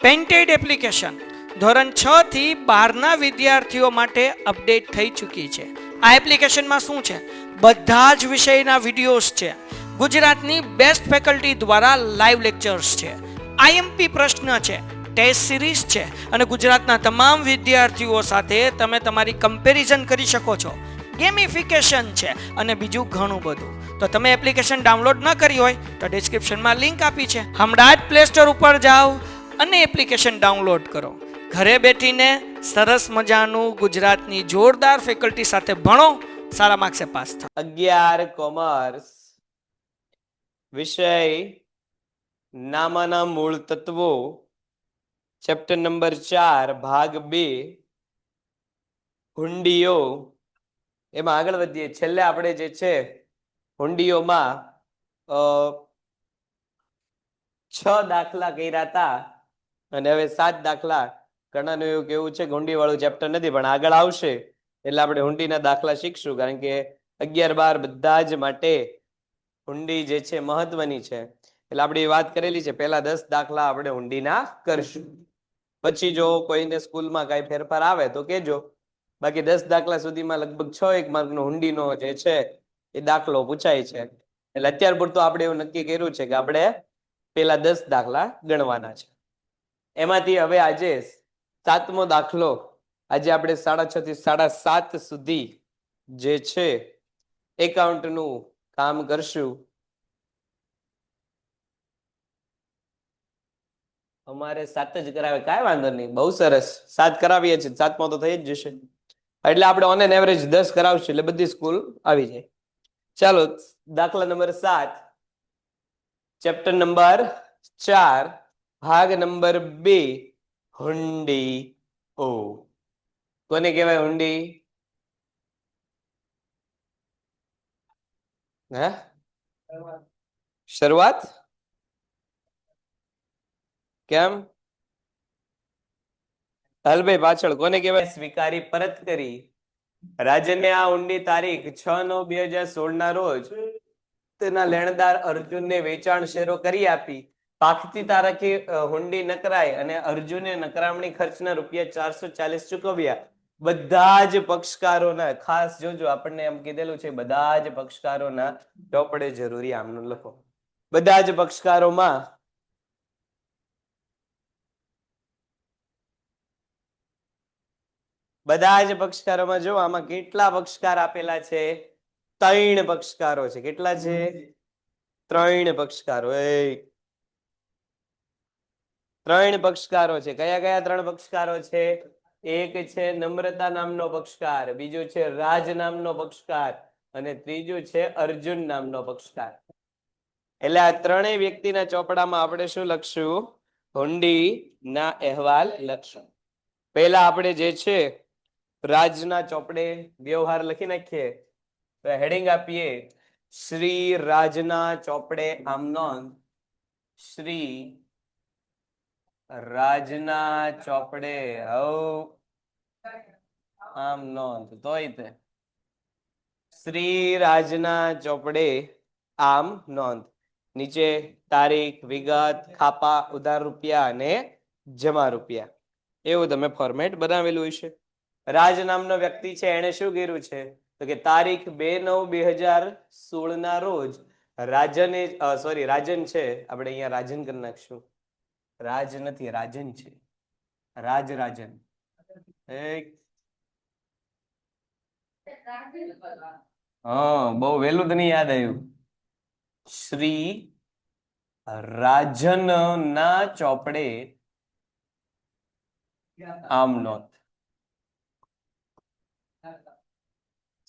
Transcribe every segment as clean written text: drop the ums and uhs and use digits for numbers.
Painted application ધોરણ 6 થી 12ના વિદ્યાર્થીઓ માટે અપડેટ થઈ ચૂકી છે. આ એપ્લિકેશનમાં શું છે? બધા જ વિષયના વિડીયોઝ છે. ગુજરાતની બેસ્ટ ફેકલ્ટી દ્વારા લાઈવ લેક્ચર્સ છે. આઈએમપી પ્રશ્ન છે, ટેસ્ટ સિરીઝ છે અને ગુજરાતના તમામ વિદ્યાર્થીઓ સાથે તમે તમારી કમ્પેરિઝન કરી શકો છો. ગેમિફિકેશન છે અને બીજું ઘણું બધું. તો તમે એપ્લિકેશન ડાઉનલોડ ન કરી હોય તો ડિસ્ક્રિપ્શનમાં લિંક આપી છે. હમણાં જ પ્લે સ્ટોર ઉપર જાઓ અને એપ્લિકેશન ડાઉનલોડ કરો. ઘરે બેઠીને સરસ મજાનું ગુજરાતની જોરદાર ફેકલ્ટી સાથે ભણો, સારા માર્ક્સે પાસ થાઓ. 11 કોમર્સ વિષય નામાના મૂળ તત્વો, ચેપ્ટર નંબર 4 ભાગ 2 હુંડીઓ. એમાં આગળ વધીએ. છેલ્લે આપણે જે છે હુંડીઓમાં 6 દાખલા કર્યા હતા અને હવે 7 દાખલા. ઘણાનું એવું કેવું છે કે હુંડી વાળું ચેપ્ટર નથી, પણ આગળ આવશે એટલે આપણે હુંડીના દાખલા શીખશું, કારણ કે 11-12 બધા જ માટે હુંડી જે છે મહત્વની છે. એટલે આપણે વાત કરેલી છે, પહેલા 10 દાખલા આપણે હુંડીના કરશું. પછી જો કોઈને સ્કૂલમાં કાંઈ ફેરફાર આવે તો કેજો. બાકી 10 દાખલા સુધીમાં લગભગ 6 માર્કનો હુંડીનો જે છે એ દાખલો પૂછાય છે. એટલે અત્યાર પૂરતું આપણે એવું નક્કી કર્યું છે કે આપણે પેલા 10 દાખલા ગણવાના છે. એમાંથી હવે આજે 7મો દાખલો, આજે આપણે 6:30 થી 7:30 સુધી જે છે એકાઉન્ટનું કામ કરશું. અમારે 7 જ કરાવે, કાંઈ વાંધો નહીં, બહુ સરસ. 7 કરાવીએ છીએ, 7મો તો થઈ જ જશે. એટલે આપણે ઓન એન એવરેજ 10 કરાવશું એટલે બધી સ્કૂલ આવી જાય. ચાલો, દાખલા નંબર 7, ચેપ્ટર નંબર 4 ભાગ નંબર 2 હુંડી ઓ. કોને કહેવાય હુંડી? હે, શરૂઆત કેમ? હાલભાઈ પાછળ કોને કહેવાય? સ્વીકારી પરત કરી. રાજ્યને આ હુંડી તારીખ 6/9/2016 ના રોજ તેના લેણદાર અર્જુનને વેચાણ શેરો કરી આપી. પાકતી તારીખે હુંડી નકરાઈ અને અર્જુને નકરામણી ખર્ચના ₹440 ચૂકવ્યા. બધા જ પક્ષકારોના, ખાસ જોજો, આપણને એમ કીધેલું છે બધા જ પક્ષકારોના ચોપડે જરૂરી આમનું લખો. બધા જ પક્ષકારોમાં જો આમાં કેટલા પક્ષકાર આપેલા છે? 3 પક્ષકારો છે. કેટલા છે? 3 પક્ષકારો. 3 પક્ષકારો છે. કયા કયા 3 પક્ષકારો છે? એક છે નમ્રતા નામનો પક્ષકાર, બીજું છે રાજ નામનો પક્ષકાર અને ત્રીજું છે અર્જુન નામનો પક્ષકાર. એટલે આ 3 વ્યક્તિના ચોપડામાં આપણે શું લખશું? હુંડી ના અહેવાલ લખશું. પહેલા આપણે જે છે રાજના ચોપડે વ્યવહાર લખી નાખીએ. તો હેડિંગ આપીએ શ્રી રાજના ચોપડે આમ નોંધ. શ્રી રાજના ચોપડે આમ નોંધ. તોય તે શ્રી રાજના ચોપડે આમ નોંધ. નીચે તારીખ, વિગત, ખાપા, ઉધાર રૂપિયા અને જમા રૂપિયા, એવું તમે ફોર્મેટ બનાવેલું હશે. રાજ નામનો વ્યક્તિ છે, એને શું કર્યું છે? તો કે તારીખ 2/9/2016 ના રોજ રાજન છે, આપણે અહીંયા રાજન કરી નાખશું. રાજ નથી, રાજન છે. રાજન. હા, બહુ વહેલું તો નહીં યાદ આવ્યું. શ્રી રાજન ના ચોપડે આમ નોંધ.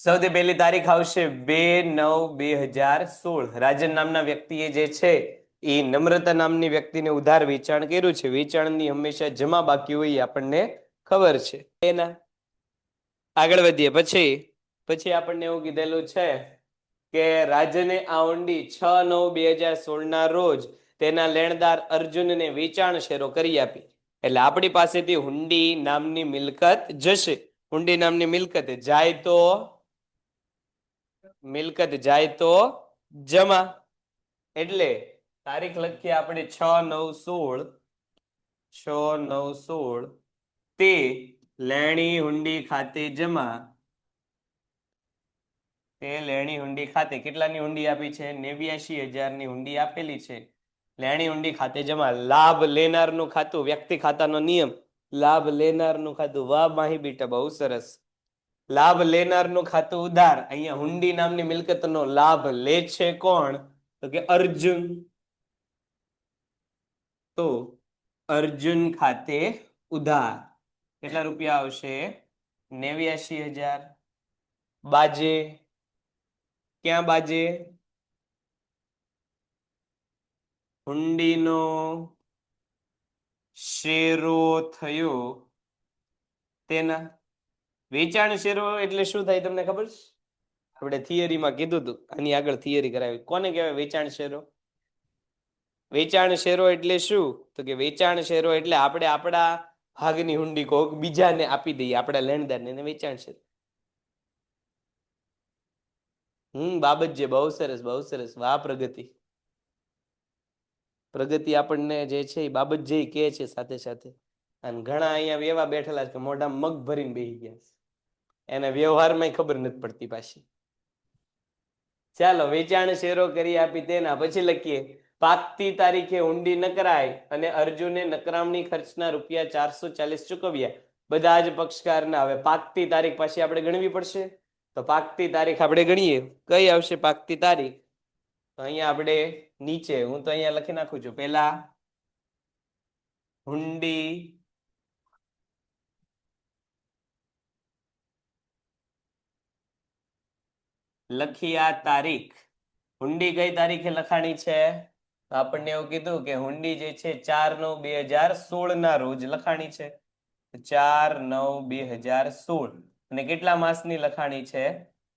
સૌથી પહેલી તારીખ આવશે 2/9/2016. રાજન નામના વ્યક્તિએ જે છે એ નમ્રતા નામની વ્યક્તિને ઉધાર વેચાણ કર્યું છે. વેચાણની હંમેશા જમા બાકી હોય આપણને ખબર છે. એના આગળ વધીએ. પછી આપણને એવું કીધેલું છે કે રાજને આ હુંડી 6/9/2016 ના રોજ તેના લેણદાર અર્જુનને વેચાણ શેરો કરી આપી. એટલે આપણી પાસેથી હુંડી નામની મિલકત જશે. હુંડી નામની મિલકત જાય તો જમા. એટલે તારીખ લખીએ આપણે 6/9/16. 6 9 16 તે લેણી હુંડી ખાતે જમા. તે લેણી હુંડી ખાતે કેટલાની હુંડી આપી છે? 89,000 ની હુંડી આપેલી છે. લેણી હુંડી ખાતે જમા. લાભ લેનારનું ખાતું, વ્યક્તિ ખાતાનો નિયમ, લાભ લેનારનું ખાતું. વાહ માહી બેટા, બહુ સરસ. લાભ લેનારનું ખાતું ઉધાર. અહીંયા હુંડી નામની મિલકતનો લાભ લે છે કોણ? તો કે અર્જુન. તો અર્જુન ખાતે ઉધાર કેટલા રૂપિયા આવશે? 89,000. બાજે ક્યાં બાજે? હુંડીનો શેરો થયો તેના. વેચાણ શેરો એટલે શું થાય તમને ખબર છે? આપણે થિયરીમાં કીધું હતું, આની આગળ થિયરી કરાવી. કોને કહેવાય વેચાણ શેરો? વેચાણ શેરો એટલે શું? તો કે વેચાણ શેરો એટલે આપણે આપણા ભાગની હુંડી કોક બીજાને આપી દઈએ, આપણા લેણદારને, એને વેચાણ શેરો. બાબતજી, બહુ સરસ, બહુ સરસ. વાહ પ્રગતિ. પ્રગતિ આપણને જે છે એ બાબતજી કહે છે સાથે સાથે. અને ઘણા અહીંયા એવા બેઠેલા છે કે મોઢામાં મગ ભરીને બેસી ગયા છે, એને વ્યવહારમાં ખબર નથી પડતી પાછી. ચાલો, વેચાણ શેરો કરી આપી તેના. પછી લખીએ પાકતી તારીખે હુંડી નકરાય અને અર્જુને નકરામણી ખર્ચના રૂપિયા 440 ચૂકવ્યા. બધા જ પક્ષકારના. હવે પાકતી તારીખ પાછી આપણે ગણવી પડશે. તો પાકતી તારીખ આપણે ગણીએ. કઈ આવશે પાકતી તારીખ? તો અહીંયા આપણે નીચે, હું તો અહીંયા લખી નાખું છું, પેલા હુંડી લખી આ તારીખ. હુંડી કઈ તારીખે લખાણી છે? આપણને એવું કીધું કે હુંડી જે છે 4/9/2016 ના રોજ લખાણી છે. 4/9/2016. અને કેટલા માસની લખાણી છે?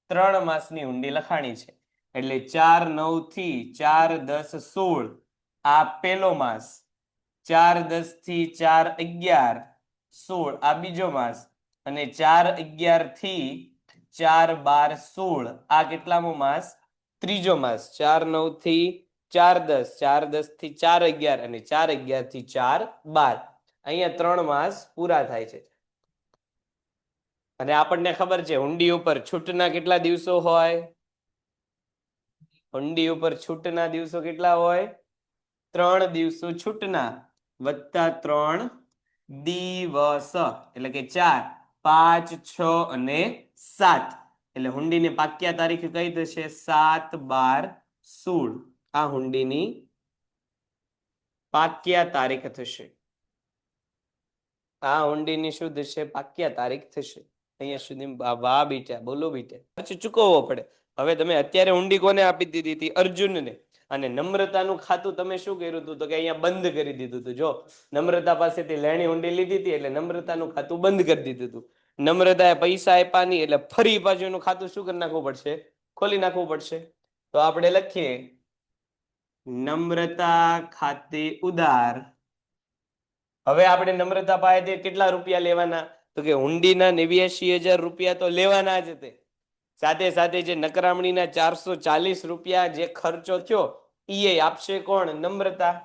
3 માસની હુંડી લખાણી છે. એટલે 4/9 થી 4/10/16 આ પહેલો માસ, 4/10 થી 4/11/16 આ બીજો માસ, અને 4/11 થી 4/12/16 આ કેટલામો માસ? ત્રીજો માસ. 4/9 થી 4/10, 4/10 થી 4/11 અને 4/11 થી 4/12. અહીંયા 3 માસ પૂરા થાય છે. અને આપણને ખબર છે હુંડી ઉપર છૂટના કેટલા દિવસો હોય? હુંડી ઉપર છૂટના દિવસો કેટલા હોય? 3 દિવસો છૂટના વત્તા 3 દિવસ, એટલે કે 4, 5, 6 અને 7. એટલે હુંડીની પાક્યા તારીખ કઈ થશે? 7/12/16 આ હુંડીની પાક્યા તારીખ થશે. આ હુંડીની શું થશે? પાક્યા તારીખ થશે. અહીંયા સુધી વાહ બેટા, બોલો બેટા. ખર્ચ ચૂકવવો પડે. હવે તમે અત્યારે હુંડી કોને આપી દીધી હતી? અર્જુનને. અને નમ્રતાનું ખાતું તમે શું કર્યું હતું? તો કે અહીંયા બંધ કરી દીધું હતું. જો નમ્રતા પાસેથી લેણી હુંડી લીધી હતી એટલે નમ્રતાનું ખાતું બંધ કરી દીધું હતું. નમ્રતાએ પૈસા આપ્યા નહીં એટલે ફરી પાછું એનું ખાતું શું કરી નાખવું પડશે? ખોલી નાખવું પડશે. તો આપણે લખીએ નમ્રતા ખાતે ઉધાર. હવે આપણે નમ્રતા પાસેથી કેટલા રૂપિયા લેવાના? તો કે હુંડીના 89,000 રૂપિયા તો લેવાના જ તે. સાથે સાથે જે નકરામણીના 440 રૂપિયા જે ખર્ચો થયો એ આપશે કોણ? નમ્રતા.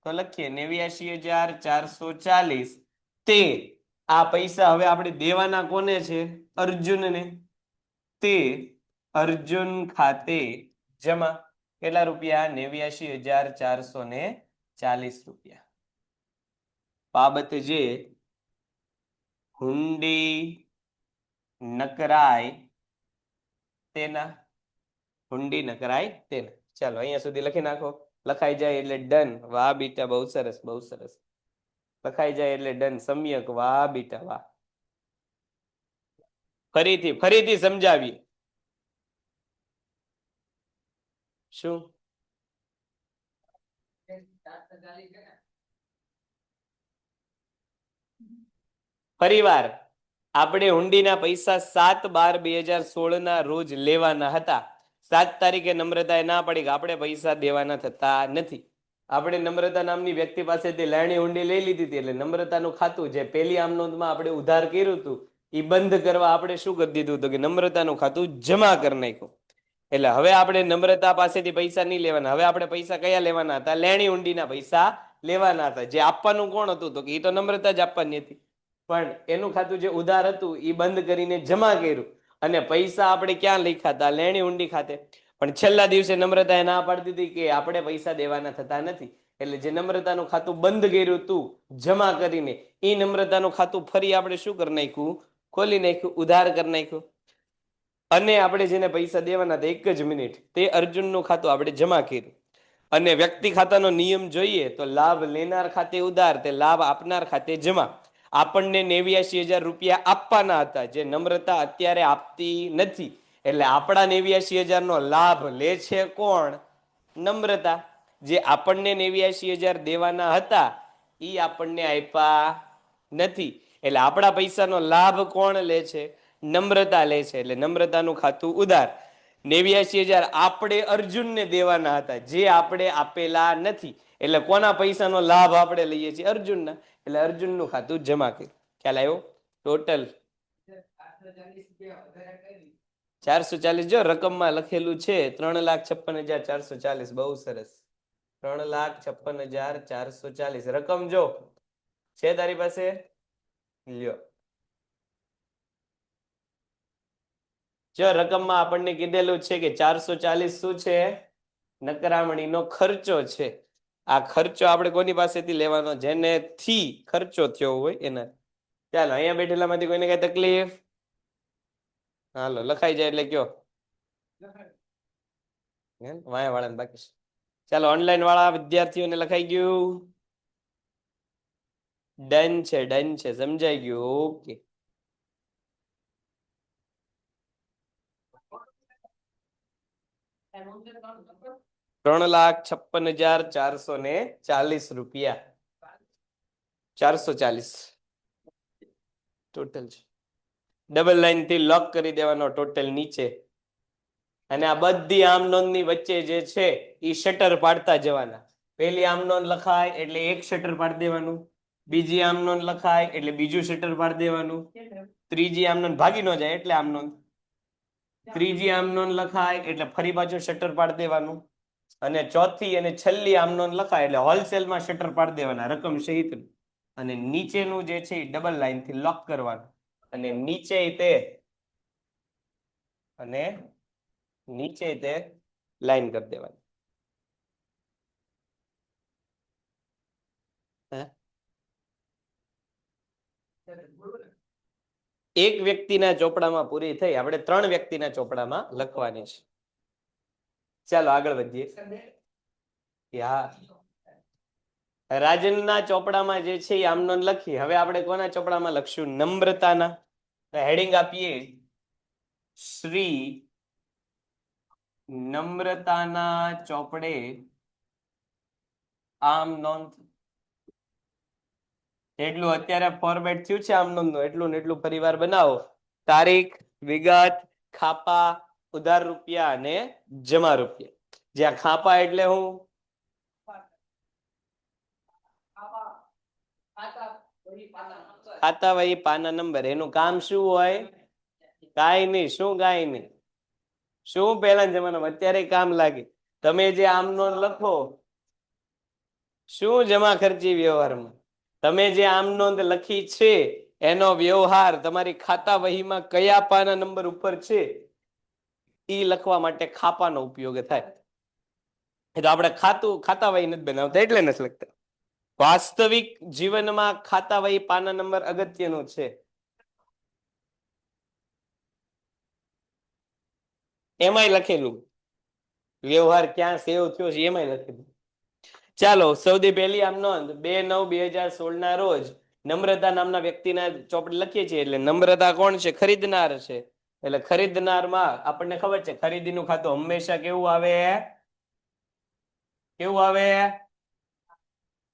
તો લખીએ 89,440 તે આ પૈસા હવે આપણે દેવાના કોને છે? અર્જુનને. તે અર્જુન ખાતે જમા. કેટલા રૂપિયા? 89,440 રૂપિયા. બાબત જે હુંડી નકરાય તેના. હુંડી નકરાય તેના. ચાલો અહીંયા સુધી લખી નાખો. લખાઈ જાય એટલે ડન. વાહ બેટા, બહુ સરસ, બહુ સરસ. લખાઈ જાય એટલે ડન. સમ્યક. વાહ બેટા, વાહ. ફરીથી સમજાવીએ. શું? ફરીવાર આપણે હુંડીના પૈસા 7/12/2016 ના રોજ લેવાના હતા. 7 તારીખે નમ્રતાએ ના પડી કે આપણે પૈસા દેવાના થતા નથી. આપણે નમ્રતા નામની વ્યક્તિ પાસેથી લેણી હુંડી લઈ લીધી હતી એટલે નમ્રતાનું ખાતું જે પહેલી આમનોંધમાં આપણે ઉધાર કર્યું હતું એ બંધ કરવા આપણે શું કરી દીધું હતું કે નમ્રતાનું ખાતું જમા કરી નાખ્યું. એટલે હવે આપણે નમ્રતા પાસેથી પૈસા નહીં લેવાના. હવે આપણે પૈસા કયા લેવાના હતા? લેણી હુંડીના પૈસા લેવાના હતા. જે આપવાનું કોણ હતું? તો કે એ તો નમ્રતા જ આપવાની હતી. પણ એનું ખાતું જે ઉધાર હતું એ બંધ કરીને જમા કર્યું. અને પૈસા આપણે ક્યાં લખ્યા હતા? લેણી હુંડી ખાતે. પણ છેલ્લા દિવસે નમ્રતાએ ના પાડી દીધી કે આપણે પૈસા દેવાના થતા નથી. એટલે જે નમ્રતાનું ખાતું બંધ કર્યું તું જમા કરીને, એ નમ્રતાનું ખાતું ફરી આપણે શું કરી નાખ્યું? ખોલી નાખ્યું, ઉધાર કરી નાખ્યું. અને આપણે જેને પૈસા દેવાના હતા, એક જ મિનિટ, તે અર્જુનનું ખાતું આપણે જમા કર્યું. અને વ્યક્તિ ખાતાનો નિયમ જોઈએ તો લાભ લેનાર ખાતે ઉધાર, તે લાભ આપનાર ખાતે જમા. આપણને 89,000 રૂપિયા આપવાના હતા, જે નમ્રતા અત્યારે આપતી નથી. એટલે આપણા 89,000 નો લાભ લે છે કોણ? નમ્રતા. જે આપણને 89,000 દેવાના હતા એ આપણને આપ્યા નથી. એટલે આપણા પૈસાનો લાભ કોણ લે છે? નમ્રતા લે છે. એટલે નમ્રતાનું ખાતું ઉધાર. 89,000 આપણે અર્જુનને દેવાના હતા, જે આપણે આપેલા નથી. એટલે કોના પૈસાનો લાભ આપણે લઈએ છીએ? અર્જુનના. એટલે અર્જુનનું ખાતું જમા કર્યું. ખ્યાલ આવ્યો? ટોટલ 440. જો રકમમાં લખેલું છે 3,56,440. બહુ સરસ. 3,56,440 રકમ જો છે તારી પાસે? લ્યો. જો રકમમાં આપણને કીધેલું છે કે 440 શું છે? નકરામણીનો ખર્ચો છે. આ ખર્ચો આપણે કોની પાસેથી લેવાનો? જેને થી ખર્ચો થયો હોય એના. ચાલો, અહીંયા બેઠેલામાંથી કોઈને કઈ તકલીફ? હાલો, લખાઈ જાય એટલે કયો. વાયા વાળાને બાકી છે. ચાલો, ઓનલાઈન વાળા વિદ્યાર્થીઓને લખાઈ ગયું? ડન છે, ડન છે, સમજાઈ ગયું. ઓકે. ₹3,56,440 440 ટોટલ છે. ડબલ લાઈન થી લોક કરી દેવાનો ટોટલ નીચે. અને આ બધી આમ નોંધની વચ્ચે જે છે એ શટર પાડતા જવાના. પહેલી આમ નોંધ લખાય એટલે એક શટર પાડી દેવાનું. બીજી આમ નોંધ લખાય એટલે બીજું શટર પાડી દેવાનું. ત્રીજી આમ નોંધ ભાગી ન જાય એટલે આમ નોંધ. ત્રીજી આમ નોંધ લખાય એટલે ફરી પાછું શટર પાડી દેવાનું. અને ચોથી અને છેલ્લી આમ નોંધ લખાય એટલે હોલસેલમાં શટર પાડી દેવાના રકમ સહિત. અને નીચેનું જે છે એ ડબલ લાઈન થી લોક કરવાનું. અને નીચે તે લાઈન કરી દેવાની. એક વ્યક્તિના ચોપડામાં પૂરી થઈ. આપણે 3 વ્યક્તિના ચોપડામાં લખવાની છે. ચાલો આગળ વધીએ. રાજનના ચોપડામાં જે છે એ આમ નોંધ લખી. હવે આપણે કોના ચોપડામાં લખશું? નમ્રતાના. હેડિંગ આપીએ શ્રી નમ્રતાના ચોપડે આમ નોંધ. એટલું અત્યારે ફોર્મેટ થયું છે આમ નોંધનું, એટલું ને એટલું પરિવાર બનાવો. તારીખ, વિગત, ખાપા, ઉધાર રૂપિયા અને જમા રૂપિયા. જ્યાં ખાપા એટલે હું? ખાતા વહી પાના નંબર. એનું કામ શું હોય? કાંઈ નહીં. શું કાંઈ નહીં? શું પહેલાના જમાનામાં અત્યારે કામ લાગે? તમે જે આમ નોંધ લખો, શું જમા ખર્ચી વ્યવહારમાં તમે જે આમ નોંધ લખી છે એનો વ્યવહાર તમારી ખાતા વહીમાં કયા પાના નંબર ઉપર છે એ લખવા માટે ખાપાનો ઉપયોગ થાય. એ તો આપણે ખાતા વહી નથી બનાવતા એટલે નથી લખતા. વાસ્તવિક જીવનમાં ખાતા વહી પાના નંબર અગત્યનો છે. એમાંય લખેલું વ્યવહાર ક્યાં સેવ થયો છે એમાંય લખેલું. ચાલો, સૌથી પહેલી આમ નોંધ 2/9/2016 ના રોજ નમ્રતા નામના વ્યક્તિના ચોપડે લખીએ છીએ. એટલે નમ્રતા કોણ છે? ખરીદનાર છે. એટલે ખરીદનારમાં આપણને ખબર છે ખરીદીનું ખાતું હંમેશા કેવું આવે? કેવું આવે?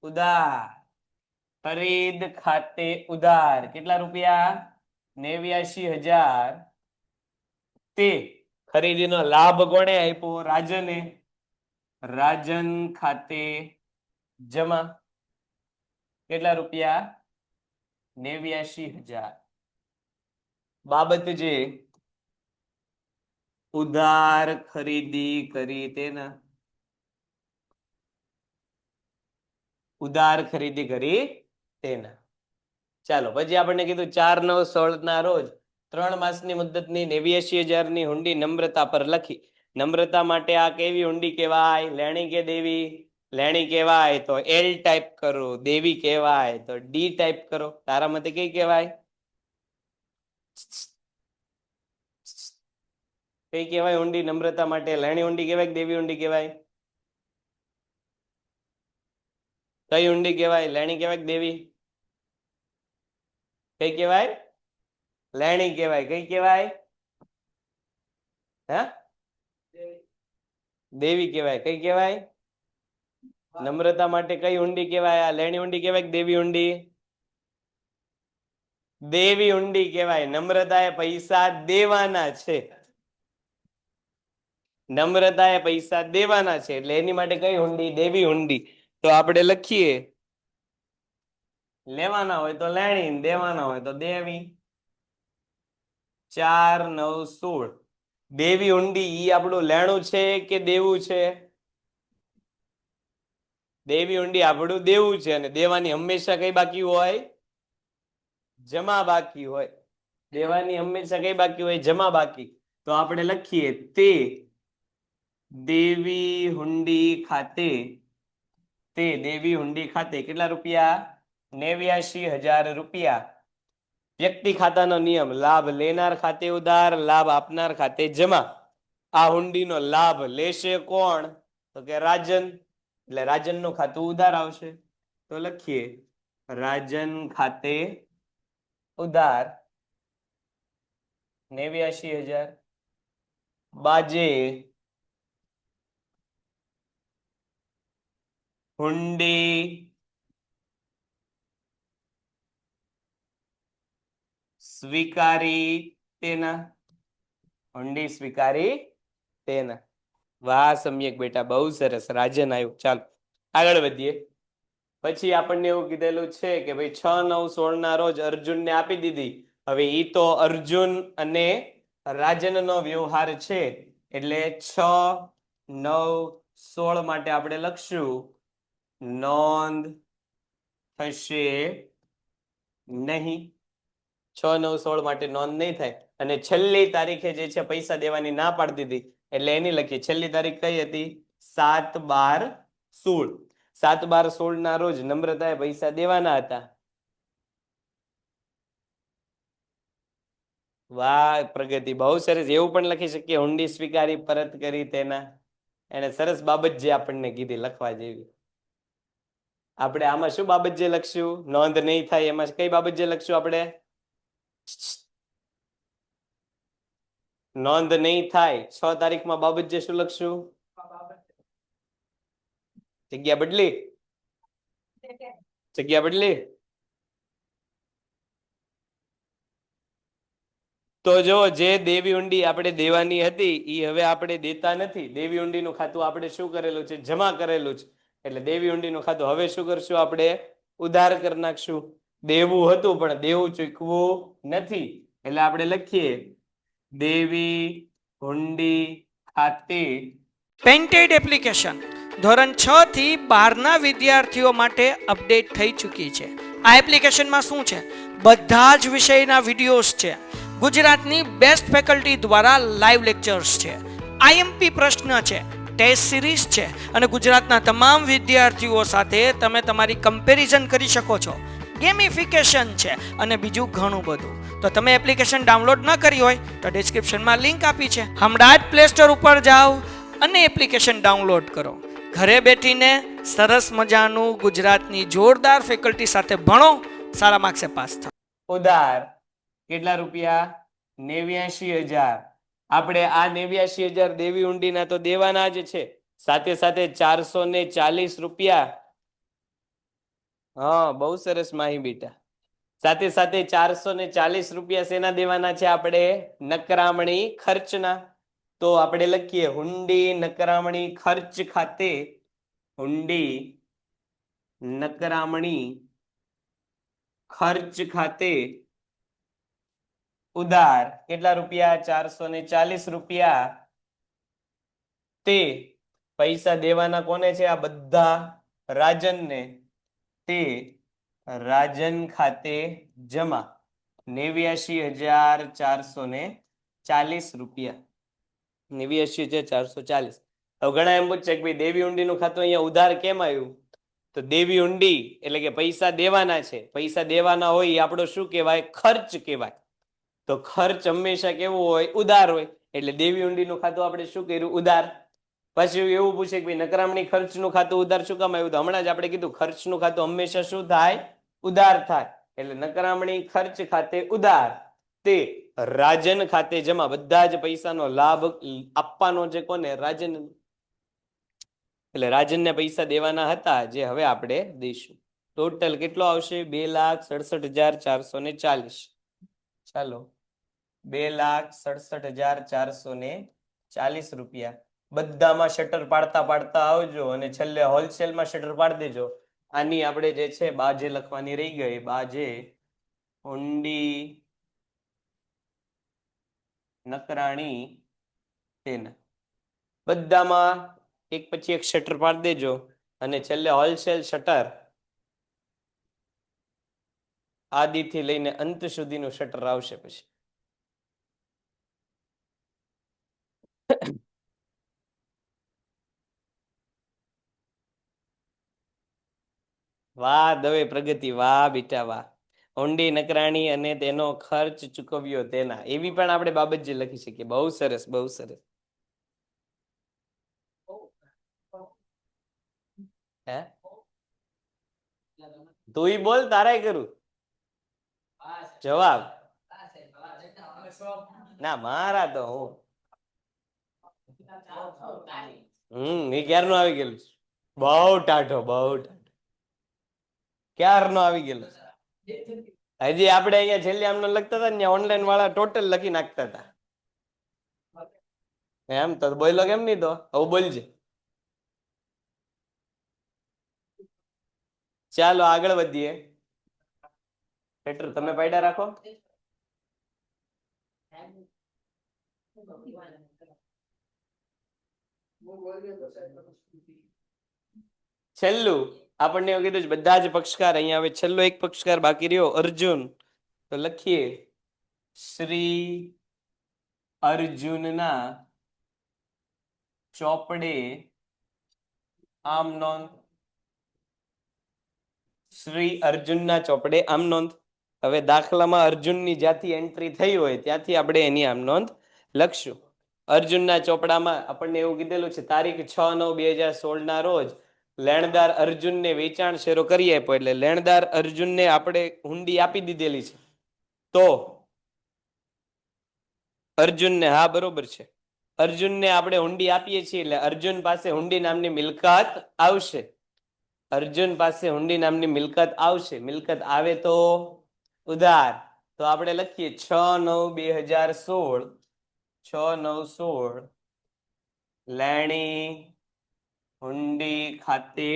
ઉધાર. ખરીદ ખાતે ઉધાર. કેટલા રૂપિયા? 89,000. તે ખરીદીનો લાભ કોણે આપ્યો? રાજને. રાજન ખાતે જમા. કેટલા રૂપિયા? 89,000. બાબત જે ઉધાર ખરીદી કરી તેના. ઉધાર ખરીદી કરી તેના. ચાલો પછી આપણને કીધું 4/9/16 ના રોજ 3 માસની મુદ્દતની 89,000 ની હુંડી નમ્રતા પર લખી. નમ્રતા માટે આ કેવી હુંડી કહેવાય? લેણી કે દેવી? લેણી કહેવાય તો એલ ટાઈપ કરો, દેવી કહેવાય તો ડી ટાઈપ કરો. તારા મતે કઈ કહેવાય? કઈ કહેવાય હુંડી નમ્રતા માટે? લેણી હુંડી કહેવાય કે દેવી હુંડી કહેવાય? કઈ હુંડી કહેવાય? લેણી કહેવાય કે દેવી? કઈ કહેવાય? લેણી કહેવાય. કઈ કહેવાય? હે? દેવી કહેવાય. કઈ કહેવાય? નમ્રતા માટે કઈ હુંડી કહેવાય? આ લેણી હુંડી કહેવાય કે દેવી હુંડી? દેવી હુંડી કહેવાય. નમ્રતાએ પૈસા દેવાના છે. નમ્રતાએ પૈસા દેવાના છે એટલે એની માટે કઈ હુંડી? દેવી હુંડી. તો આપણે લખીએ લેવાના હોય તો લેણી, દેવાના હોય તો દેવી. 4/9/16 દેવી હુંડી ઈ આપણું લેણું છે કે દેવું છે? દેવી હુંડી આપણું દેવું છે અને દેવાની હંમેશા કઈ બાકી હોય? જમા બાકી હોય. દેવાની હંમેશા કઈ બાકી હોય? જમા બાકી. તો આપણે લખીએ તે દેવી હુંડી ખાતે, તે દેવી હુંડી ખાતે કેટલા રૂપિયા? 89,000 રૂપિયા. વ્યક્તિ ખાતાનો નિયમ, લાભ લેનાર ખાતે ઉધાર, લાભ આપનાર ખાતે જમા. આ હુંડીનો લાભ લેશે કોણ? તો કે રાજન. એટલે રાજનનું ખાતું ઉધાર આવશે. તો લખીએ રાજન ખાતે ઉધાર 89,000. બાજે હુંડી સ્વીકારી તેના. હુંડી સ્વીકારી તેના. વાહ સમ્યક બેટા, બહુ સરસ. રાજન આવ્યું. ચાલો આગળ વધીએ. પછી આપણને એવું કીધેલું છે કે ભાઈ 6/9/16 ના રોજ અર્જુનને આપી દીધી. હવે ઈ તો અર્જુન અને રાજનનો વ્યવહાર છે એટલે 6/9/16 માટે આપણે લખશું નોંધ થશે નહીં. 6/9/16 માટે નોંધ નહીં થાય. અને છેલ્લી તારીખે જે છે પૈસા દેવાની ના પાડી દીધી એટલે એની લખીએ. છેલ્લી તારીખ કઈ હતી? 7/12/16. 7/12/16 ના રોજ નમ્રતાએ પૈસા દેવાના હતા. વાહ પ્રગતિ, બહુ સરસ. એવું પણ લખી શકીએ હુંડી સ્વીકારી પરત કરી તેના. એને સરસ બાબત જે આપણને કીધી લખવા જેવી. આપણે આમાં શું બાબત જે લખશું? નોંધ નહીં થાય એમાં કઈ બાબત જે લખશું આપણે? નોંધ નહીં થાય 6 તારીખમાં બાબત જે શું લખશું? જગ્યા બદલી? જગ્યા બદલી? તો જો જે દેવી હુંડી આપણે દેવાની હતી એ હવે આપણે દેતા નથી. દેવી હુંડીનું ખાતું આપણે શું કરેલું છે? જમા કરેલું છે. એટલે દેવી હુંડીનું ખાતું હવે શું કરશું? આપણે ઉધાર કરી નાખશું. દેવું હતું પણ દેવું ચૂકવું નથી એટલે આપણે લખીએ દેવી હુંડી ખાતે. પેન્ટેડ એપ્લિકેશન ધોરણ 6 થી 12 ના વિદ્યાર્થીઓ માટે અપડેટ થઈ ચૂકી છે. આ એપ્લિકેશનમાં શું છે? બધા જ વિષયના વિડીયોઝ છે. ગુજરાતની બેસ્ટ ફેકલ્ટી દ્વારા લાઈવ લેક્ચર્સ છે. આઈએમપી પ્રશ્ન છે, ટેસ્ટ સિરીઝ છે અને ગુજરાતના તમામ વિદ્યાર્થીઓ સાથે તમે તમારી કમ્પેરિઝન કરી શકો છો. ગેમિફિકેશન છે અને બીજું ઘણું બધું. તો તમે એપ્લિકેશન ડાઉનલોડ ન કરી હોય તો ડિસ્ક્રિપ્શનમાં લિંક આપી છે. હમણાં જ પ્લે સ્ટોર ઉપર જાઓ અને એપ્લિકેશન ડાઉનલોડ કરો. ઘરે બેઠીને સરસ મજાનું ગુજરાતની જોરદાર ફેકલ્ટી સાથે ભણો, સારા માર્ક્સે પાસ થાઓ. ઉધાર કેટલા રૂપિયા? 89,000. આપણે આ 89,000 દેવી હુંડીના તો દેવાના જ છે. સાથે સાથે 440 રૂપિયા. હા બહુ સરસ માહી બેટા. સાથે સાથે 440 રૂપિયા શેના દેવાના છે આપણે? નકરામણી ખર્ચના. તો આપણે લખીએ હુંડી નકરામણી ખર્ચ ખાતે, હુંડી નકરામણી ખર્ચ ખાતે ઉધાર કેટલા રૂપિયા? 440 રૂપિયા. તે પૈસા દેવાના કોને છે? આ બધા રાજનને. તે રાજન ખાતે જમા 89,440 રૂપિયા. 89,440. હવે ઘણા એમ પૂછશે કે ભાઈ દેવી હુંડીનું ખાતું અહીંયા ઉધાર કેમ આવ્યું? તો દેવી હુંડી એટલે કે પૈસા દેવાના છે. પૈસા દેવાના હોય એ આપણો શું કહેવાય? ખર્ચ કહેવાય. તો ખર્ચ હંમેશા કેવો હોય? ઉધાર હોય. એટલે દેવી હુંડીનું ખાતું આપણે શું કર્યું? ઉધાર. પછી એવું પૂછે કે ભાઈ નકરામણી ખર્ચનું ખાતું ઉધાર શું કામ આવ્યું? તો હમણાં જ આપણે કીધું ખર્ચનું ખાતું હંમેશા શું થાય? ઉધાર થાય. એટલે નકરામણી ખર્ચ ખાતે ઉધાર તે રાજન ખાતે જમા. બધા જ પૈસાનો લાભ આપવાનો છે કોને? રાજન. એટલે રાજનને પૈસા દેવાના હતા જે હવે આપણે દઈશું. ટોટલ કેટલો આવશે? 2,67,440. ચાલો 2,67,440 રૂપિયા. બધામાં શટર પાડતા પાડતા આવજો અને છેલ્લે હોલસેલમાં શટર પાડી દેજો. આની આપણે જે છે બાજે લખવાની રહી ગઈ. બાજે હુંડી નકરાણી તેના બધામાં એક પછી એક શટર પાડી દેજો અને છેલ્લે હોલસેલ શટર આદિથી લઈને અંત સુધીનું શટર આવશે. પછી વાહ દવે પ્રગતિ, વાહ બેટા વાહ. હુંડી નકરાણી અને તેનો ખર્ચ ચૂકવ્યો તેના, એવી પણ આપણે બાબત જે લખી શકીએ. બહુ સરસ, બહુ સરસ. હે તુંય બોલ, તારાય કરું જવાબ. ના મારા તો હું એ ક્યારનું આવી ગયેલું? બહુ ટાઢો, બહુ ટાઢો. ક્યારનો આવી ગયેલો? હજી આપણે અહીંયા છેલ્લે આમને લખતા હતા ને ઓનલાઈન વાળા ટોટલ લખી નાખતા હતા. એમ તો બોલો કેમ નહીં? તો હવે બોલજે. ચાલો આગળ વધીએ. તમે પાડ્યા રાખો. છેલ્લું આપણને એવું કીધું બધા જ પક્ષકાર. અહીંયા હવે છેલ્લો એક પક્ષકાર બાકી રહ્યો, અર્જુન. તો લખીએ શ્રી અર્જુનના ચોપડે આમ નોંધ. શ્રી અર્જુનના ચોપડે આમ નોંધ. હવે દાખલામાં અર્જુનની જ્યાંથી એન્ટ્રી થઈ હોય ત્યાંથી આપણે એની આમ નોંધ લખશું. અર્જુનના ચોપડામાં આપણને એવું કીધેલું છે તારીખ 6/9/2016 ના રોજ લેણદાર અર્જુનને વેચાણ શેરો કરી આપ્યો. એટલે લેણદાર અર્જુનને આપણે હુંડી આપી દીધેલી છે. તો અર્જુનને, હા બરોબર છે, અર્જુનને આપણે હુંડી આપીએ છીએ એટલે અર્જુન પાસે હુંડી નામની મિલકત આવશે. અર્જુન પાસે હુંડી નામની મિલકત આવશે. મિલકત આવે તો ઉધાર. તો આપણે લખીએ 6/9/2016, 6/9/16 લેણી હુંડી ખાતે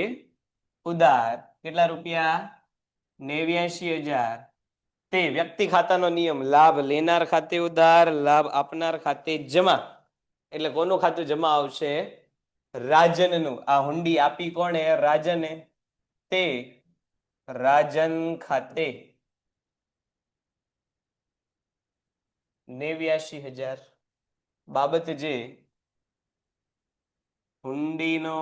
ઉધાર. કેટલા રૂપિયા? 89,000. તે વ્યક્તિ ખાતાનો નિયમ, લાભ લેનાર ખાતે ઉધાર, લાભ આપનાર ખાતે જમા. એટલે કોનું ખાતું જમા આવશે? રાજનનું. આ હુંડી આપી કોણે? રાજને. તે રાજન ખાતે 89,000 બાબત જે હુંડીનો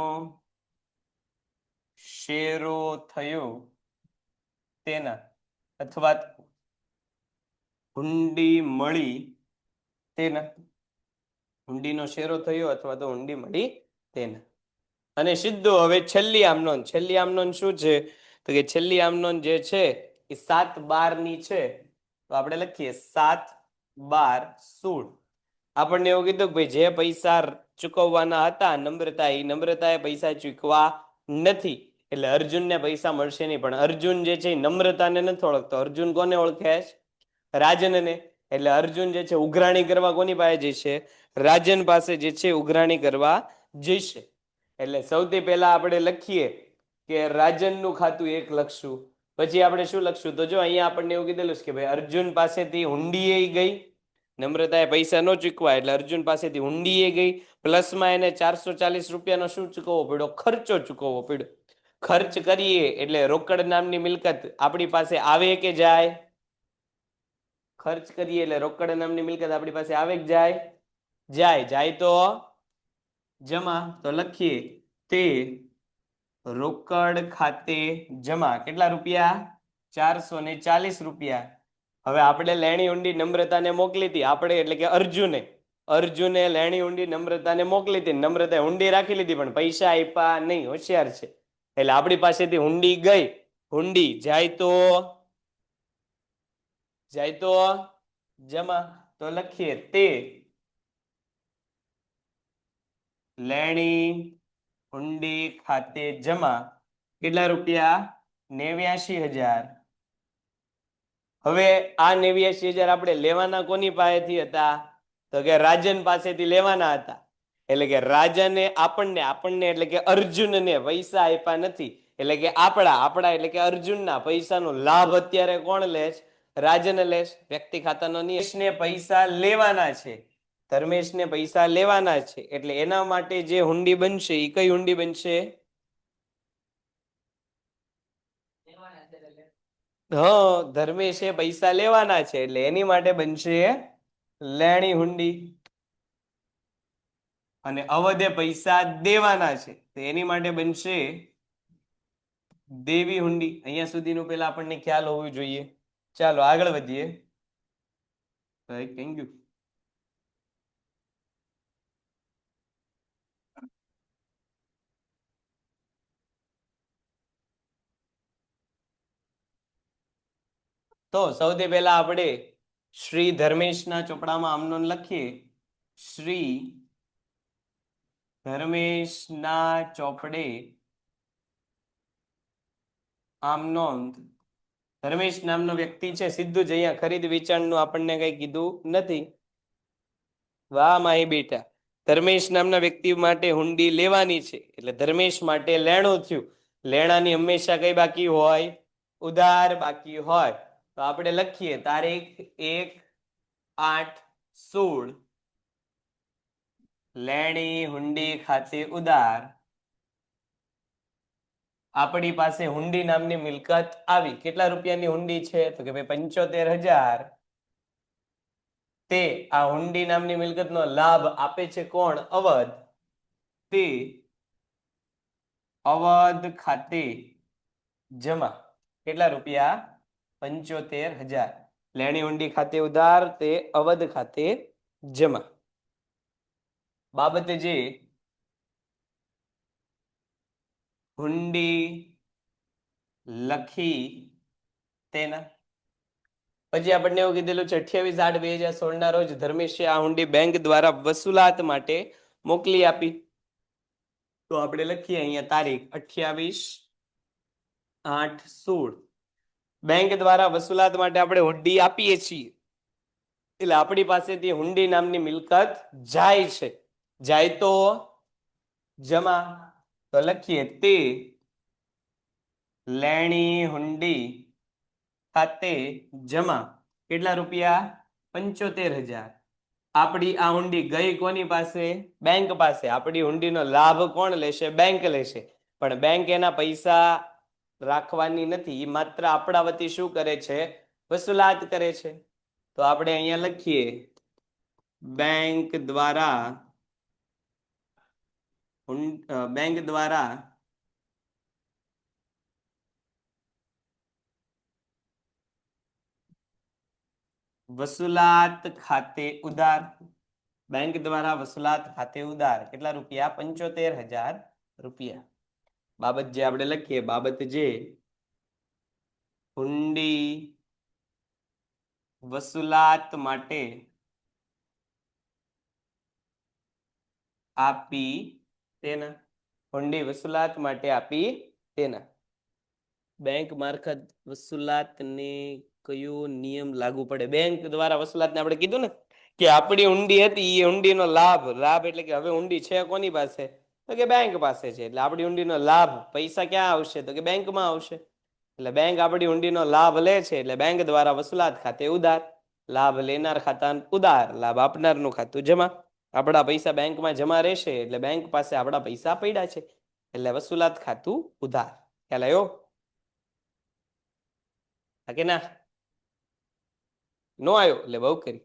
શેરો થયો તેના અથવા હુંડી મળી તેના. હુંડીનો શેરો થયો અથવા તો હુંડી મળી તેના. અને સીધો હવે છેલ્લી આમ નોંધ. છેલ્લી આમ નોંધ શું છે? તો કે છેલ્લી આમ નોંધ જે છે એ 7/12 ની છે. તો આપણે લખીએ 7/12/16. આપણને એવું કીધું કે ભાઈ જે પૈસા ચૂકવવાના હતા નમ્રતાએ પૈસા ચૂકવા નથી. એટલે અર્જુનને પૈસા મળશે નહીં. પણ અર્જુન જે છે એ નમ્રતાને નથી ઓળખતો. અર્જુન કોને ઓળખે છે? રાજનને. એટલે અર્જુન જે છે ઉઘરાણી કરવા કોની પાસે જશે? રાજન પાસે જે છે ઉઘરાણી કરવા જશે. એટલે સૌથી પહેલા આપણે લખીએ કે રાજનનું ખાતું 1 લખશું. પછી આપણે શું લખશું? તો જો અહીંયા આપણને એવું કીધેલું છે કે ભાઈ અર્જુન પાસેથી હુંડી ગઈ, નમ્રતાએ પૈસા ન ચૂકવા એટલે અર્જુન પાસેથી હુંડી ગઈ, પ્લસમાં એને 440 રૂપિયાનો શું ચૂકવવો પડ્યો? ખર્ચો ચૂકવવો પડ્યો. ખર્ચ કરીએ એટલે રોકડ નામની મિલકત આપણી પાસે આવે કે જાય? ખર્ચ કરીએ એટલે રોકડ નામની મિલકત આપણી પાસે આવે કે જાય? જાય તો જમા. તો લખીએ તે રોકડ ખાતે જમા. કેટલા રૂપિયા? 440 રૂપિયા. હવે આપણે લેણી ઊંડી નમ્રતાને મોકલી હતી. આપણે એટલે કે અર્જુને લેણી ઊંડી નમ્રતાને મોકલી હતી. નમ્રતાએ હુંડી રાખી લીધી પણ પૈસા આપ્યા નહીં. હોશિયાર છે. એટલે આપણી પાસેથી હુંડી ગઈ. હુંડી જાય તો જમા. તો લખીએ તે લેણી હુંડી ખાતે જમા. કેટલા રૂપિયા? 89,000. હવે આ 89,000 આપણે લેવાના કોની પાસેથી હતા? તો કે રાજન પાસેથી લેવાના હતા. એટલે કે રાજને આપણને એટલે કે અર્જુનને પૈસા આપ્યા નથી. એટલે કે આપણા એટલે કે અર્જુનના પૈસાનો લાભ અત્યારે કોણ લેશ? રાજન લેશ. વ્યક્તિ ખાતાનો નિયમને પૈસા લેવાના છે. ધર્મેશને પૈસા લેવાના છે. એટલે એના માટે જે હુંડી બનશે એ કઈ હુંડી બનશે? ધર્મેશે પૈસા લેવાના છે એટલે એની માટે બનશે લેણી હુંડી. અને અવધે પૈસા દેવાના છે તો એની માટે બનશે દેવી હુંડી. અહીંયા સુધીનું પેલા આપણને ખ્યાલ હોવું જોઈએ. ચાલો આગળ વધીએ. Thank you. તો સૌથી પહેલા આપણે શ્રી ધર્મેશના ચોપડામાં આમ નોંધ લખીએ. શ્રી ધર્મેશના ચોપડે આમ નોંધ. ધર્મેશ નામનો વ્યક્તિ છે. સીધું જ અહીંયા ખરીદ વેચાણનું આપણને કઈ કીધું નથી. વાહ માહી બેટા. ધર્મેશ નામના વ્યક્તિ માટે હુંડી લેવાની છે એટલે ધર્મેશ માટે લેણું થયું. લેણાની હંમેશા કઈ બાકી હોય? ઉધાર બાકી હોય. તો આપણે લખીએ તારીખ 1/8/16 લેણી હુંડી ખાતે ઉધાર. આપણી પાસે હુંડી નામની મિલકત આવી. કેટલા રૂપિયાની હુંડી છે? તો કે ભાઈ 75,000. તે આ હુંડી નામની મિલકતનો લાભ આપે છે કોણ? અવધ. તે અવધ ખાતે જમા. કેટલા રૂપિયા? 75,000. લેણી હુંડી ખાતે ઉધાર, તે અવધ ખાતે જમા. બાબતે જે હુંડી લખી તેના. પછી આપણને એવું કીધેલું છે 28/8/2016 ના રોજ ધર્મેશે આ હુંડી બેંક દ્વારા વસૂલાત માટે મોકલી આપી. તો આપણે લખીએ અહીંયા તારીખ 28/8/16 બેંક દ્વારા વસૂલાત માટે આપણે હુંડી આપીએ છીએ એટલે આપણી પાસેથી હુંડી નામની મિલકત જાય છે. જાય તો જમા. તો લખીએ તે લેણી હુંડી ખાતે જમા. કેટલા રૂપિયા? 75,000. આપણી આ હુંડી ગઈ કોની પાસે? બેંક પાસે. આપણી હુંડીનો લાભ કોણ લેશે? બેંક લેશે. પણ બેંક એના પૈસા રાખવાની નથી. એ માત્ર આપણા વતી શું કરે છે? વસૂલાત કરે છે. તો આપણે અહીંયા લખીએ બેંક દ્વારા વસૂલાત ખાતે ઉધાર. બેંક દ્વારા વસૂલાત ખાતે ઉધાર. કેટલા રૂપિયા? 75,000 રૂપિયા. બાબત જે આપણે લખીએ બાબત જે હુંડી વસૂલાત માટે આપી તેના. હુંડી વસૂલાત માટે આપી તેના. બેંક મારફત વસૂલાતને કયો નિયમ લાગુ પડે? બેંક દ્વારા વસૂલાતને આપણે કીધું ને કે આપણી હુંડી હતી એ હુંડીનો લાભ એટલે કે હવે હુંડી છે કોની પાસે? તો કે બેંક પાસે છે. એટલે આપણી હુંડીનો લાભ પૈસા ક્યાં આવશે? તો કે બેંકમાં આવશે. એટલે બેંક આપણી હુંડીનો લાભ લે છે એટલે બેંક દ્વારા વસૂલાત ખાતે ઉધાર. લાભ લેનાર ખાતા ઉધાર, લાભ આપનારનું ખાતું જમા. આપણા પૈસા બેંકમાં જમા રહેશે એટલે બેંક પાસે આપણા પૈસા પડ્યા છે એટલે વસૂલાત ખાતું ઉધાર. ખ્યાલ આવ્યો? કે ના? નો આવ્યો એટલે બહુ કરી.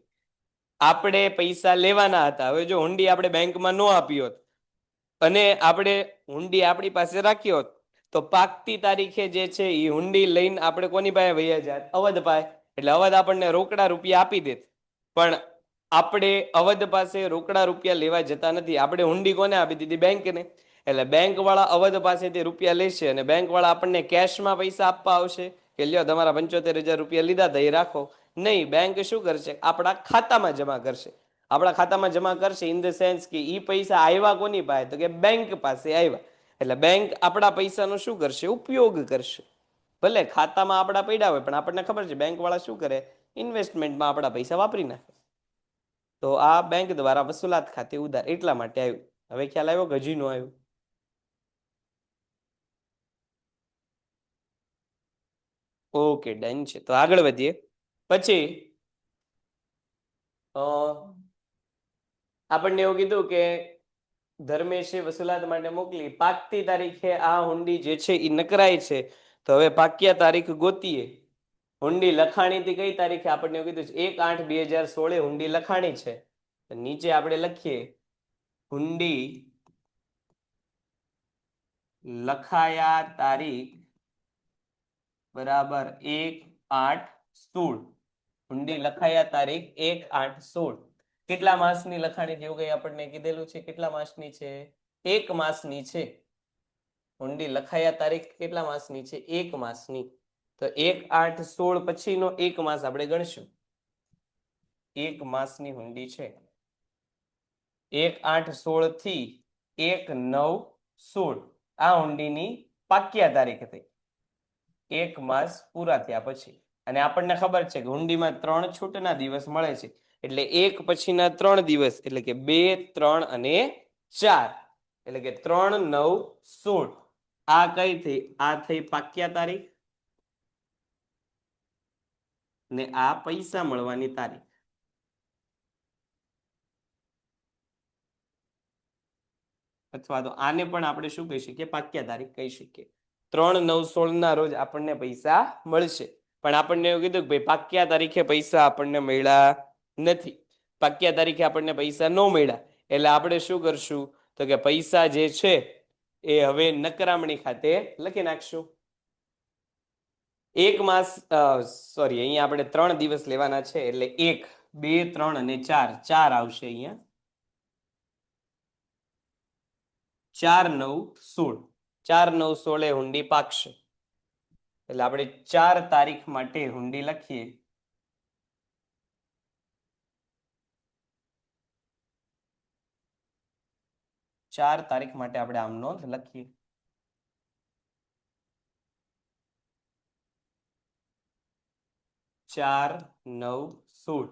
આપણે પૈસા લેવાના હતા. હવે જો હુંડી આપણે બેંકમાં નો આપી હોત અને આપણે હુંડી આપણી પાસે રાખી હોત તો પાકતી તારીખે જે છે એ હુંડી લઈને આપણે કોની પાસે વયા જાત? અવધ પાસે. એટલે અવધ આપણને રોકડા રૂપિયા આપી દેત. પણ આપણે અવધ પાસે રોકડા રૂપિયા લેવા જતા નથી. આપણે હુંડી કોને આપી દીધી? બેંકને. એટલે બેંક વાળા અવધ પાસેથી રૂપિયા લેશે અને બેંક વાળા આપણને કેશમાં પૈસા આપવા આવશે કે લ્યો તમારા 75,000 રૂપિયા લીધા હતા એ રાખો. નહીં, બેંક શું કરશે? આપણા ખાતામાં જમા કરશે. આપણા ખાતામાં જમા કરશે ઇન ધ સેન્સ કે એ પૈસા આવ્યા કોની પાસે? તો કે બેંક પાસે આવ્યા. એટલે બેંક આપણા પૈસાનો શું કરશે? ઉપયોગ કરશે. ભલે ખાતામાં આપણા પડ્યા હોય પણ આપણને ખબર છે બેંક વાળા શું કરે? ઇન્વેસ્ટમેન્ટમાં આપણા પૈસા વાપરી નાખે. તો આ બેંક દ્વારા વસૂલાત ખાતે ઉધાર એટલા માટે આવ્યું. હવે ખ્યાલ આવ્યો કે હજી નો આવ્યું? ઓકે, ડન છે. તો આગળ વધીએ. પછી આપણને એવું કીધું કે ધર્મેશે વસૂલાત માટે મોકલી. પાકતી તારીખે આ હુંડી જે છે એ નકરાય છે. તો હવે પાક્યા તારીખ ગોતીએ. હુંડી લખાણી હતી કઈ તારીખે? આપણને એવું કીધું 1/8/2016 હુંડી લખાણી છે. નીચે આપણે લખીએ હુંડી લખાયા તારીખ બરાબર 1/8/16. હુંડી લખાયા તારીખ 1/8/16. કેટલા માસની લખાણી જેવું કઈ આપણને કીધેલું છે? કેટલા માસની છે? 1 માસની છે. હુંડી લખાયા તારીખ કેટલા માસની છે? 1 માસની. તો 1/8/16 પછીનો 1 માસ આપણે ગણશું. 1 માસની હુંડી છે. 1/8/16 થી 1/9/16 આ હુંડીની પાક્યા તારીખ હતી. 1 માસ પૂરા થયા પછી. અને આપણને ખબર છે કે હુંડીમાં 3 છૂટના દિવસ મળે છે. એટલે 1 પછીના 3 દિવસ એટલે કે 2, 3 અને 4 એટલે કે 3/9/16 આ કઈ થઈ? આ થઈ પાક્યા તારીખ ને આ પૈસા મળવાની તારીખ. અથવા તો આને પણ આપણે શું કહી શકીએ? પાક્યા તારીખ કહી શકીએ. 3/9/16 ના રોજ આપણને પૈસા મળશે. પણ આપણને એવું કીધું કે ભાઈ પાક્યા તારીખે પૈસા આપણને મળ્યા નથી. પાક્યા તારીખે આપણને પૈસા ન મળ્યા એટલે આપણે શું કરશું? તો કે પૈસા જે છે એ હવે નકરામણી ખાતે લખી નાખશું. 1 માસ સોરી અહીંયા આપણે 3 દિવસ લેવાના છે એટલે 1, 2, 3 અને 4 4 આવશે અહીંયા. 4/9/16 4/9/16 એ હુંડી પાકશે. એટલે આપણે 4 તારીખ માટે હુંડી લખીએ. 4 તારીખ માટે આપણે આમ નોંધ લખીએ. 4/9/16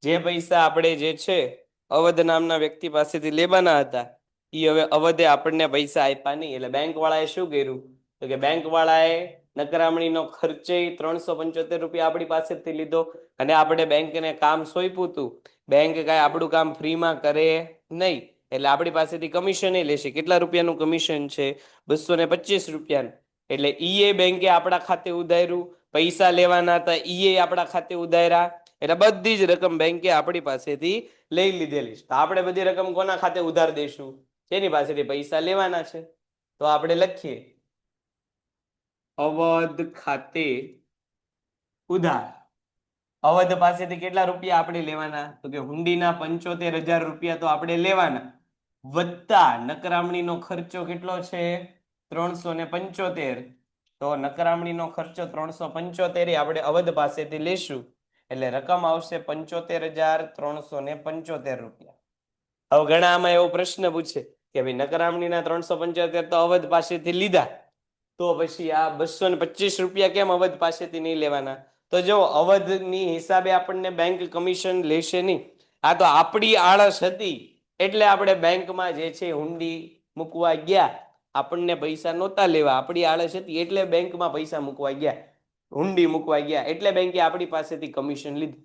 જે પૈસા આપણે જે છે અવધ નામના વ્યક્તિ પાસેથી લેવાના હતા એ હવે અવધે આપણને પૈસા આપ્યા નહીં. એટલે બેંક વાળાએ શું કર્યું? તો કે બેંક વાળાએ નકરામણીનો ખર્ચે 375 રૂપિયા આપણી પાસેથી લીધો અને આપણે બેંકને કામ સોંપ્યું હતું. બેંક કાંઈ આપણું કામ ફ્રીમાં કરે નહીં. એટલે આપણી પાસેથી કમિશન લેશે. કેટલા રૂપિયાનું કમિશન છે? 225 રૂપિયાનું. એટલે ઈ બેંકે આપણા ખાતે ઉધાર્યું. પૈસા લેવાના હતા ઈ આપણા ખાતે ઉધાર્યા. એટલે બધી જ રકમ બેંકે આપણી પાસેથી લઈ લીધેલી છે. તો આપણે બધી રકમ કોના ખાતે ઉધાર દઈશું? જેની પાસેથી પૈસા લેવાના છે. તો આપણે લખીએ અવધ ખાતે ઉધાર. અવધ પાસેથી કેટલા રૂપિયા આપણે લેવાના? તો કે હુંડીના 75,000 રૂપિયા તો આપણે લેવાના વત્તા નકરામણીનો ખર્ચો કેટલો છે? 375. તો નકરામણીનો ખર્ચો 375 આપણે અવધ પાસેથી લેશું એટલે રકમ આવશે 75,375 રૂપિયા. હવે ઘણા આમાં એવો પ્રશ્ન પૂછે કે ભાઈ નકરામણીના 375 તો અવધ પાસેથી લીધા તો પછી આ 225 રૂપિયા કેમ અવધ પાસેથી નહીં લેવાના? તો જો અવધની હિસાબે આપણને બેંક કમિશન લેશે નહીં. આ તો આપણી આળસ હતી એટલે આપણે બેંકમાં જે છે હુંડી મૂકવા ગયા. આપણને પૈસા નહોતા લેવા, આપણી આળસ હતી એટલે બેંકમાં પૈસા મૂકવા ગયા, હુંડી મૂકવા ગયા એટલે બેંકે આપણી પાસેથી કમિશન લીધું.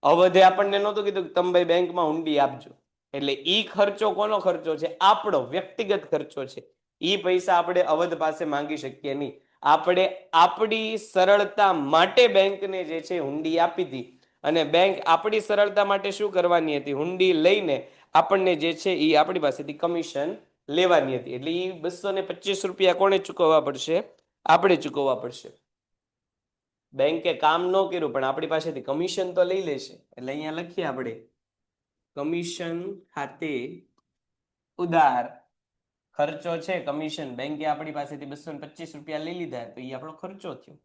અવધે આપણને નહોતું કીધું કે તમે ભાઈ બેંકમાં હુંડી આપજો. એટલે ઈ ખર્ચો કોનો ખર્ચો છે? આપણો વ્યક્તિગત ખર્ચો છે. ઈ પૈસા આપણે અવધ પાસે માંગી શકીએ નહીં. આપણે આપણી સરળતા માટે બેંકને જે છે હુંડી આપી હતી અને બેંક આપણી સરળતા માટે શું કરવાની હતી? હુંડી લઈને આપણને જે છે એ આપણી પાસેથી કમિશન લેવાની હતી. એટલે એ 225 રૂપિયા કોને ચૂકવવા પડશે? આપણે ચૂકવવા પડશે. બેંકે કામ ન કર્યું પણ આપણી પાસેથી કમિશન તો લઈ લેશે. એટલે અહીંયા લખીએ આપણે કમિશન ખાતે ઉધાર ખર્ચો છે કમિશન. બેંકે આપણી પાસેથી 225 રૂપિયા લઈ લીધા તો એ આપણો ખર્ચો થયો.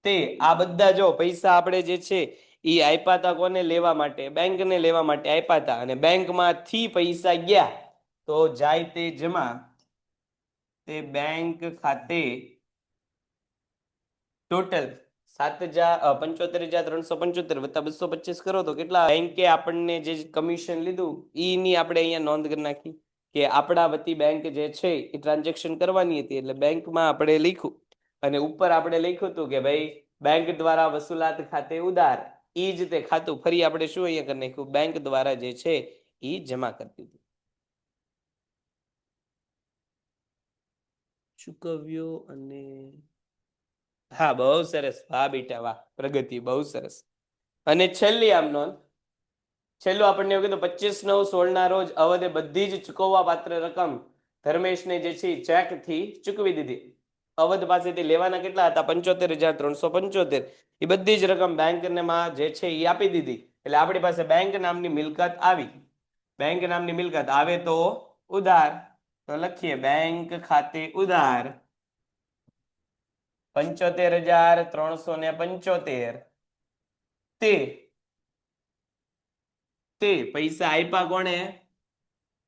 તે આ બધા જો પૈસા આપણે જે છે એ આપ્યા હતા કોને લેવા માટે? બેંકને લેવા માટે આપ્યા હતા અને બેંકમાંથી પૈસા ગયા તો જાય તે જમા તે બેંક ખાતે ટોટલ 75,375 વત્તા 225 કરો તો કેટલા? બેંકે આપણને જે કમિશન લીધું એની આપણે અહીંયા નોંધ કરી નાખી કે આપણા વતી બેંક જે છે એ ટ્રાન્ઝેક્શન કરવાની હતી. એટલે બેંકમાં આપણે લખ્યું અને ઉપર આપણે લખ્યું હતું કે ભાઈ બેંક દ્વારા વસૂલાત ખાતે ઉધાર. એ જ તે ખાતું ફરી આપણે શું અહીંયા કરી નાખ્યું? બેંક દ્વારા જે છે એ જમા કરી દીધું. ચૂકવ્યો અને હા, બહુ સરસ. વાહ બેટા વાહ, પ્રગતિ બહુ સરસ. અને છેલ્લી આમ નોંધ, છેલ્લું આપણને એવું કીધું 25/9/16 ના રોજ અવધે બધી જ ચૂકવવા પાત્ર રકમ ધર્મેશને જે છે ચેક થી ચૂકવી દીધી. અવધ પાસેથી લેવાના કેટલા હતા? 75,375. એ બધી જ રકમ બેંકને માં જે છે એ આપી દીધી. એટલે આપણી પાસે બેંક નામની મિલકત આવી. બેંક નામની મિલકત આવે તો ઉધાર. તો લખીએ બેંક ખાતે ઉધાર 75,375. તે પૈસા આપ્યા કોણે?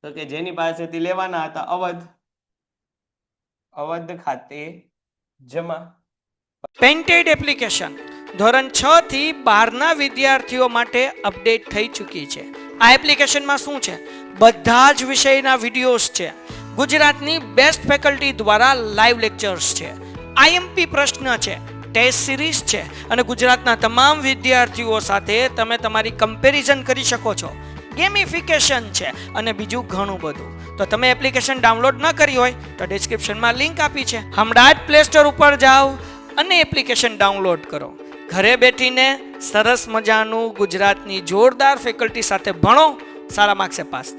તો કે જેની પાસેથી લેવાના હતા અવધ ખાતે જમા. પેન્ટેડ એપ્લિકેશન ધોરણ 6 થી 12 ના વિદ્યાર્થીઓ માટે અપડેટ થઈ ચૂકી છે. આ એપ્લિકેશનમાં શું છે? બધા જ વિષયના વિડીયોઝ છે. ગુજરાતની બેસ્ટ ફેકલ્ટી દ્વારા લાઈવ લેક્ચર્સ છે. આઈએમપી પ્રશ્ન છે, ટેસ્ટ સિરીઝ છે અને ગુજરાતના તમામ વિદ્યાર્થીઓ સાથે તમે તમારી કમ્પેરિઝન કરી શકો છો. ગેમિફિકેશન છે અને બીજું ઘણું બધું. તો તમે એપ્લિકેશન ડાઉનલોડ ન કરી હોય તો ડિસ્ક્રિપ્શનમાં લિંક આપી છે. હમણાં જ પ્લે સ્ટોર ઉપર જાઓ અને એપ્લિકેશન ડાઉનલોડ કરો. ઘરે બેઠીને સરસ મજાનું ગુજરાતની જોરદાર ફેકલ્ટી સાથે ભણો, સારા માર્ક્સે પાસ થાઓ.